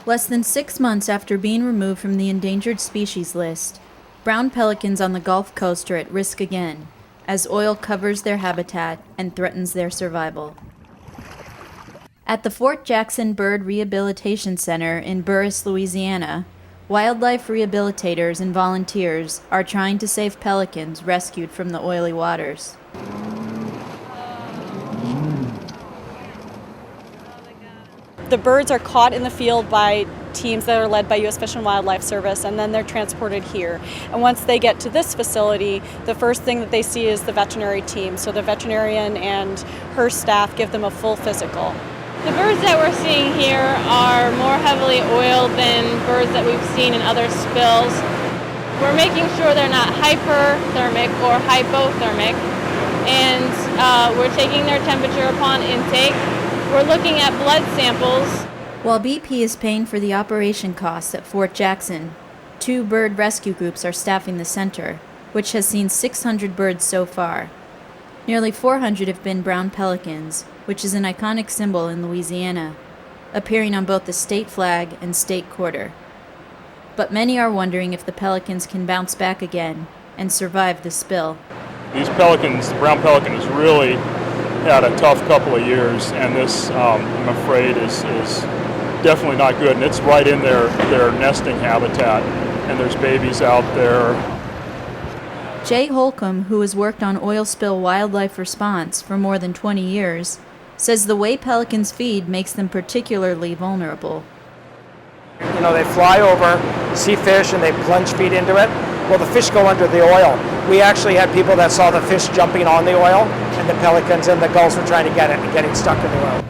Less than 6 months after being removed from the endangered species list, brown pelicans on the Gulf Coast are at risk again, as oil covers their habitat and threatens their survival. At the Fort Jackson Bird Rehabilitation Center in Burris, Louisiana, wildlife rehabilitators and volunteers are trying to save pelicans rescued from the oily waters. The birds are caught in the field by teams that are led by U.S. Fish and Wildlife Service, and then they're transported here. And once they get to this facility, the first thing that they see is the veterinary team. So the veterinarian and her staff give them a full physical. The birds that we're seeing here are more heavily oiled than birds that we've seen in other spills. We're making sure they're not hyperthermic or hypothermic, and we're taking their temperature upon intake. We're looking at blood samples. While BP is paying for the operation costs at Fort Jackson, 2 bird rescue groups are staffing the center, which has seen 600 birds so far. Nearly 400 have been brown pelicans, which is an iconic symbol in Louisiana, appearing on both the state flag and state quarter. But many are wondering if the pelicans can bounce back again and survive the spill. These pelicans, the brown pelican, has really had a tough couple of years, and this, I'm afraid, is definitely not good. And it's right in their nesting habitat, and there's babies out there. Jay Holcomb, who has worked on oil spill wildlife response for more than 20 years, says the way pelicans feed makes them particularly vulnerable. You know, they fly over, see fish, and they plunge feet into it. Well, the fish go under the oil. We actually had people that saw the fish jumping on the oil, and the pelicans and the gulls were trying to get it and getting stuck in the oil.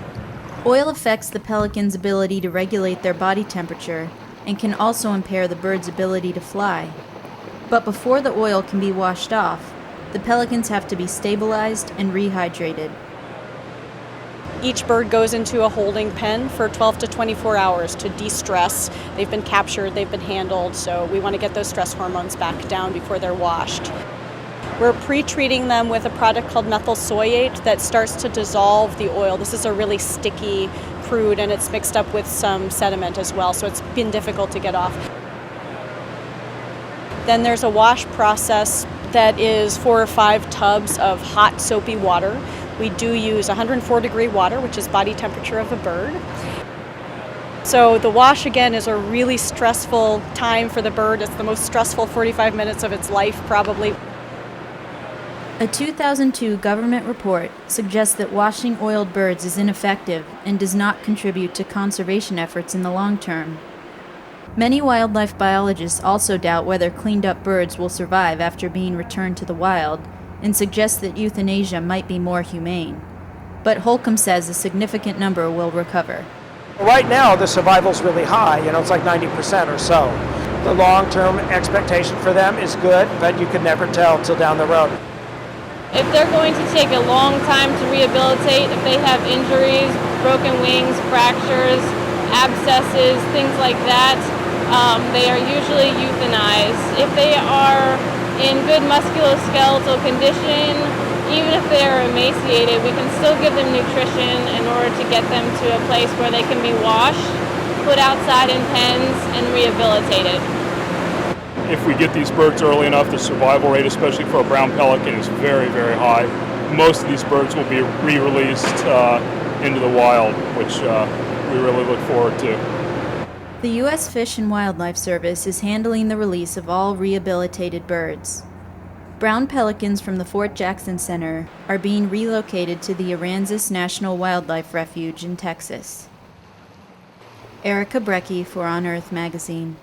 Oil affects the pelican's ability to regulate their body temperature and can also impair the bird's ability to fly. But before the oil can be washed off, the pelicans have to be stabilized and rehydrated. Each bird goes into a holding pen for 12 to 24 hours to de-stress. They've been captured, they've been handled, so we want to get those stress hormones back down before they're washed. We're pre-treating them with a product called methyl soyate that starts to dissolve the oil. This is a really sticky crude, and it's mixed up with some sediment as well, so it's been difficult to get off. Then there's a wash process that is 4 or 5 tubs of hot soapy water. We do use 104-degree water, which is body temperature of a bird. So the wash, again, is a really stressful time for the bird. It's the most stressful 45 minutes of its life, probably. A 2002 government report suggests that washing oiled birds is ineffective and does not contribute to conservation efforts in the long term. Many wildlife biologists also doubt whether cleaned-up birds will survive after being returned to the wild, and suggest that euthanasia might be more humane. But Holcomb says a significant number will recover. Right now, the survival's really high. You know, it's like 90% or so. The long-term expectation for them is good, but you can never tell till down the road. If they're going to take a long time to rehabilitate, if they have injuries, broken wings, fractures, abscesses, things like that, they are usually euthanized. If they are in good musculoskeletal condition, even if they are emaciated, we can still give them nutrition in order to get them to a place where they can be washed, put outside in pens, and rehabilitated. If we get these birds early enough, the survival rate, especially for a brown pelican, is very, very high. Most of these birds will be re-released into the wild, which we really look forward to. The U.S. Fish and Wildlife Service is handling the release of all rehabilitated birds. Brown pelicans from the Fort Jackson Center are being relocated to the Aransas National Wildlife Refuge in Texas. Erica Brecky for On Earth magazine.